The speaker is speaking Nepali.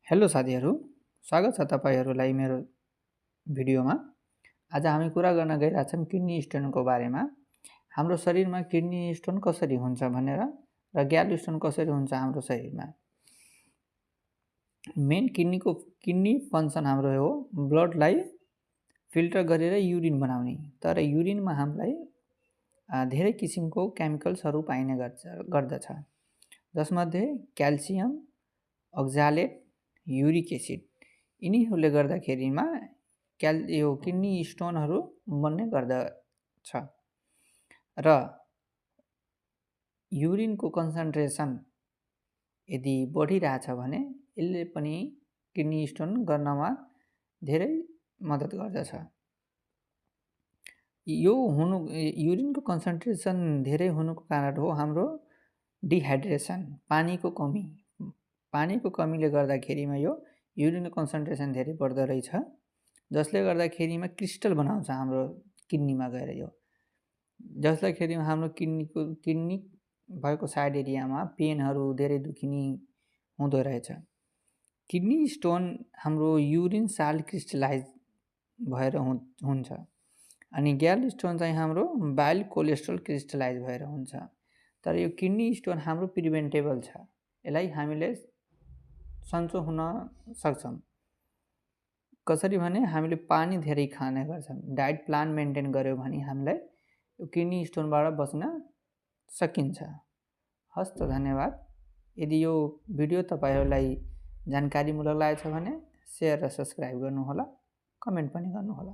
हेलो साथीहरू, स्वागत छ तपाईहरूलाई मेरो भिडियोमा। आज हामी कुरा गर्न गइरहेछौँ किडनी स्टोनको बारेमा। हाम्रो शरीरमा किडनी स्टोन कसरी हुन्छ भनेर र ग्याल स्टोन कसरी हुन्छ हाम्रो शरीरमा। मेन किडनी फङ्सन हाम्रो हो ब्लडलाई फिल्टर गरेर युरिन बनाउने। तर युरिनमा हामीलाई धेरै किसिमको केमिकल्सहरू पाइने गर्दछ, जसमध्ये क्याल्सियम, अक्जालेट, युरिक एसिड यिनीहरूले गर्दाखेरिमा यो किडनी स्टोनहरू बन्ने गर्दछ। र युरिनको कन्सन्ट्रेसन यदि बढिरहेछ भने यसले पनि किडनी स्टोन गर्नमा धेरै मद्दत गर्दछ। युरिनको कन्सन्ट्रेसन धेरै हुनुको कारण हो हाम्रो डिहाइड्रेसन, पानीको कमीले गर्दाखेरिमा यो युरिनको कन्सन्ट्रेसन धेरै बढ्दो रहेछ, जसले गर्दाखेरिमा क्रिस्टल बनाउँछ हाम्रो किडनीमा गएर यो, जसलाई खेरिमा हाम्रो किडनी भएको साइड एरियामा पेनहरू धेरै दुखिने हुँदो रहेछ। किडनी स्टोन हाम्रो युरिन साल्ट क्रिस्टलाइज भएर हुन्छ, अनि ग्याल स्टोन चाहिँ हाम्रो बाइल कोलेस्ट्रोल क्रिस्टलाइज भएर हुन्छ। तर यो किडनी स्टोन हाम्रो प्रिभेन्टेबल छ, यसलाई हामीले सन्चो हुन सक्छौँ। कसरी भने हामीले पानी धेरै खाने गर्छौँ, डाइट प्लान मेन्टेन गर्यो भने हामीलाई यो किडनी स्टोनबाट बच्न सकिन्छ। हस् त, धन्यवाद। यदि यो भिडियो तपाईहरूलाई जानकारीमूलक लागेको छ भने सेयर र सब्सक्राइब गर्नुहोला, कमेन्ट पनि गर्नुहोला।